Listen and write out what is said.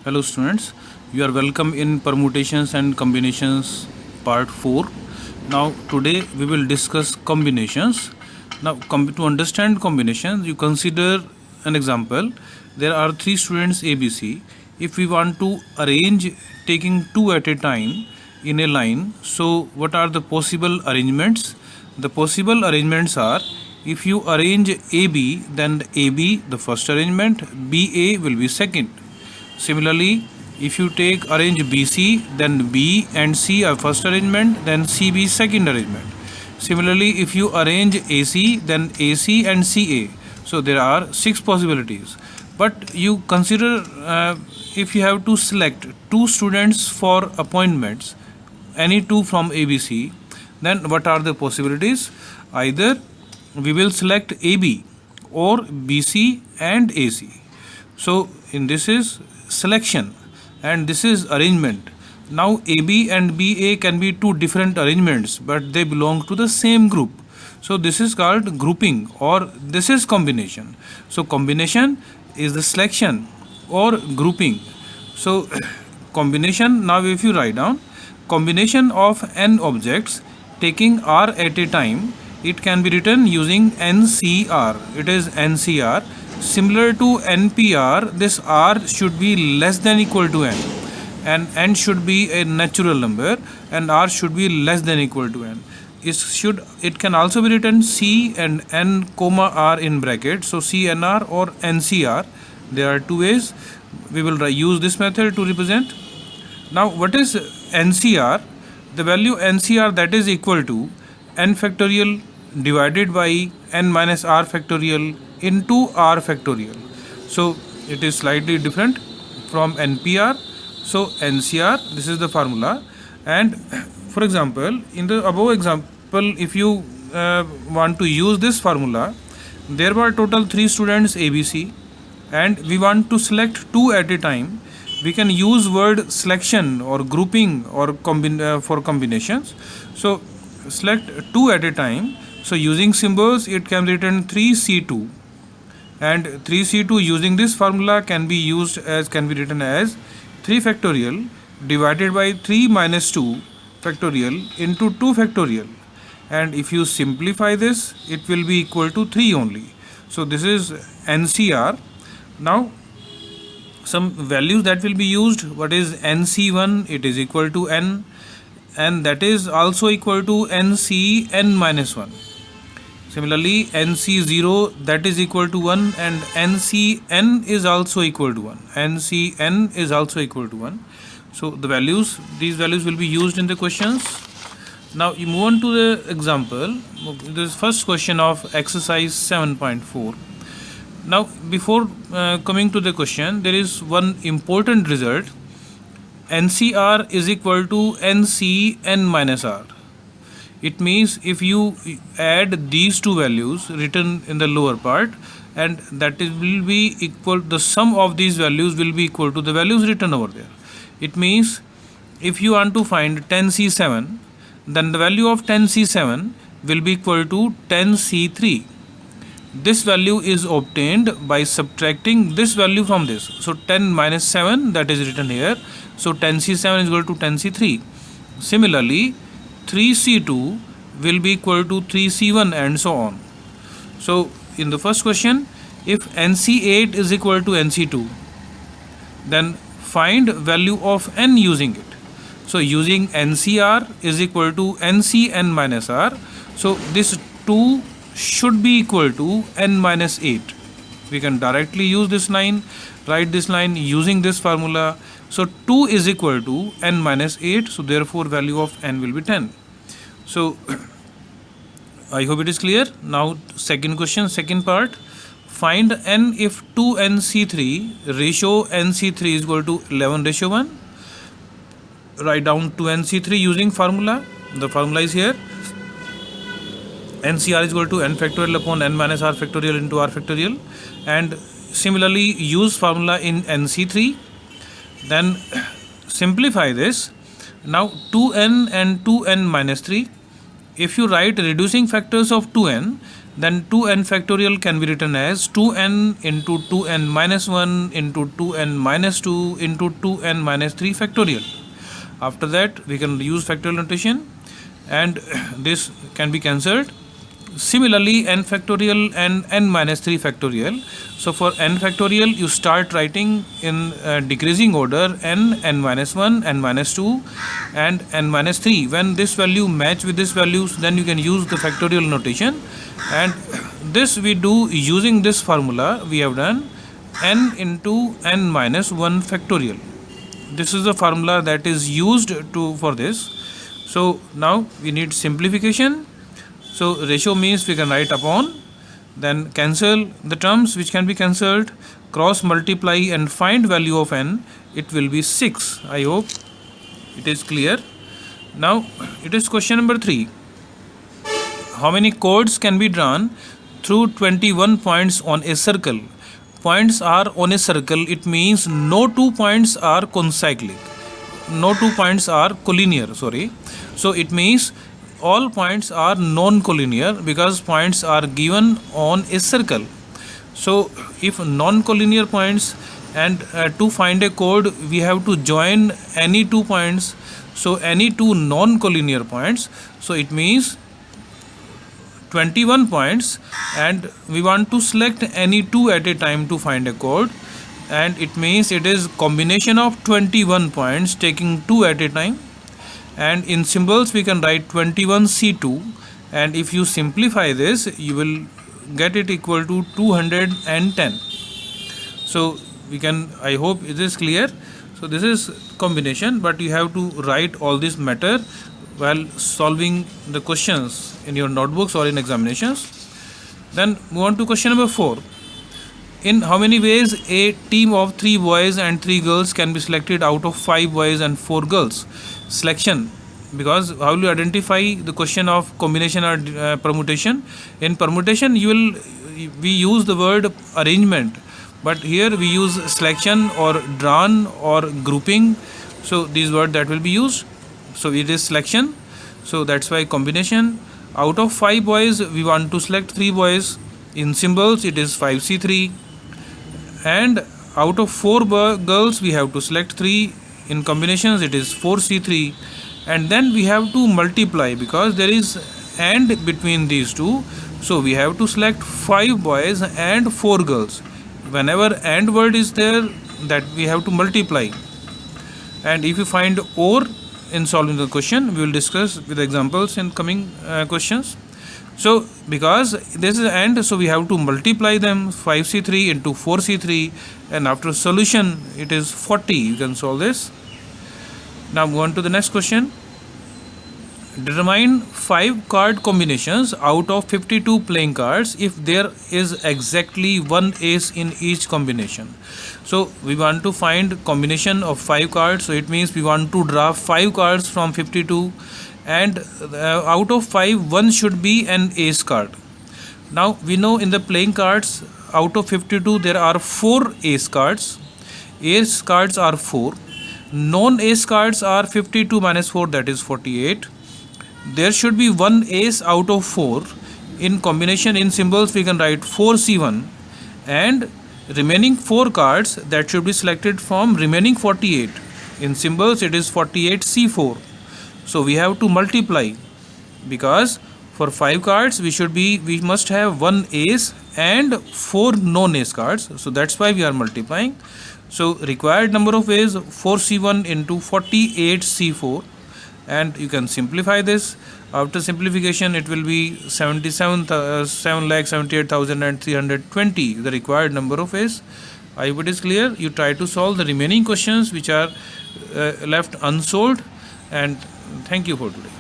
Hello students, you are welcome in permutations and combinations part 4. Now today we will discuss combinations. Now to understand combinations, you consider an example. There are 3 students ABC. If we want to arrange taking 2 at a time in a line, so what are the possible arrangements? The possible arrangements are, if you arrange AB, then AB the first arrangement, BA will be second. Similarly, if you take arrange BC, then B and C are first arrangement, then CB second arrangement. Similarly, if you arrange AC, then AC and CA. So there are 6 possibilities. But you consider if you have to select 2 students for appointments, any 2 from ABC, then what are the possibilities? Either we will select AB or BC and AC. So in this is selection and this is arrangement. Now AB and BA can be 2 different arrangements, but they belong to the same group. So this is called grouping, or this is combination. So combination is the selection or grouping. So combination, now if you write down combination of n objects taking R at a time, it can be written using NCR. It is NCR. Similar to NPR, this R should be less than equal to n, and n should be a natural number and R should be less than equal to n. It can also be written C and n comma R in bracket. So CNR or NCR. There are 2 ways. We will use this method to represent. Now what is NCR? The value NCR, that is equal to n factorial divided by n minus R factorial into R factorial. So it is slightly different from NPR. So NCR, this is the formula. And for example, in the above example, if you want to use this formula, there were total 3 students ABC and we want to select 2 at a time. We can use word selection or grouping or for combinations. So select 2 at a time. So using symbols, it can be written 3C2, and 3C2 using this formula can be written as 3 factorial divided by 3 minus 2 factorial into 2 factorial, and if you simplify this, it will be equal to 3 only. So this is NCR. Now some values that will be used. What is NC1? It is equal to n, and that is also equal to NC n minus 1. Similarly, NC0, that is equal to 1, and NCN is also equal to 1. NCN is also equal to 1. So these values will be used in the questions. Now you move on to the example. This first question of exercise 7.4. Now before coming to the question, there is one important result. NCR is equal to NCN minus R. It means if you add these 2 values written in the lower part, and will be equal, the sum of these values will be equal to the values written over there. It means if you want to find 10C7, then the value of 10C7 will be equal to 10C3. This value is obtained by subtracting this value from this. So 10 minus 7, that is written here. So 10C7 is equal to 10C3. Similarly, 3C2 will be equal to 3C1 and so on. So in the first question, if NC8 is equal to NC2, then find value of n using it. So using NCR is equal to NCN minus R. So this 2 should be equal to n minus 8. We can directly use this line, write this line using this formula. So 2 is equal to n minus 8. So therefore value of n will be 10. So I hope it is clear. Now second question, second part. Find n if 2nc3 ratio nc3 is equal to 11:1. Write down 2nc3 using formula. The formula is here. NCR is equal to n factorial upon n minus R factorial into R factorial. And similarly use formula in NC3. Then simplify this. Now 2n and 2n minus 3. If you write reducing factors of 2n, then 2n factorial can be written as 2n into 2n minus 1 into 2n minus 2 into 2n minus 3 factorial. After that we can use factorial notation and this can be cancelled. Similarly, n factorial and n minus 3 factorial. So for n factorial, you start writing in decreasing order n, n minus 1, n minus 2 and n minus 3. When this value match with this values, then you can use the factorial notation, and this we do using this formula we have done, n into n minus 1 factorial. This is the formula that is used for this. So now we need simplification. So ratio means we can write upon, then cancel the terms which can be cancelled, cross multiply and find value of n. It will be 6. I hope it is clear. Now it is question number 3. How many chords can be drawn through 21 points on a circle? Points are on a circle, it means no 2 points are concyclic. No 2 points are collinear, sorry. So it means all points are non-collinear because points are given on a circle. So if non-collinear points, and to find a chord we have to join any 2 points, so any 2 non-collinear points, so it means 21 points, and we want to select any 2 at a time to find a chord, and it means it is combination of 21 points taking 2 at a time. And in symbols we can write 21C2, and if you simplify this you will get it equal to 210. So we can, I hope it is clear. So this is combination, but you have to write all this matter while solving the questions in your notebooks or in examinations. Then move on to question number 4. In how many ways a team of 3 boys and 3 girls can be selected out of 5 boys and 4 girls? Selection, because how will you identify the question of combination or permutation? In permutation we use the word arrangement, but here we use selection or drawn or grouping. So these words that will be used. So it is selection. So that's why combination. Out of 5 boys we want to select 3 boys. In symbols it is 5C3, and out of 4 girls we have to select 3. In combinations it is 4C3, and then we have to multiply because there is and between these two, so we have to select 5 boys and 4 girls. Whenever and word is there, that we have to multiply. And if you find or in solving the question, we will discuss with examples in coming questions. So because this is and, so we have to multiply them, 5C3 into 4C3, and after solution it is 40. You can solve this. Now move on to the next question. Determine 5 card combinations out of 52 playing cards if there is exactly 1 ace in each combination. So we want to find combination of 5 cards, so it means we want to draw 5 cards from 52, and out of 5 1 should be an ace card. Now we know in the playing cards out of 52 there are 4 ace cards. Ace cards are 4. Non-ace cards are 52 minus 4, that is 48. There should be 1 ace out of 4. In combination in symbols we can write 4C1, and remaining 4 cards that should be selected from remaining 48. In symbols it is 48C4. So we have to multiply, because for 5 cards we must have 1 ace and 4 non-ace cards. So that's why we are multiplying. So required number of ways 4C1 into 48C4, and you can simplify this. After simplification it will be 7,78,320, the required number of ways. I hope it is clear. You try to solve the remaining questions which are left unsolved, and thank you for today.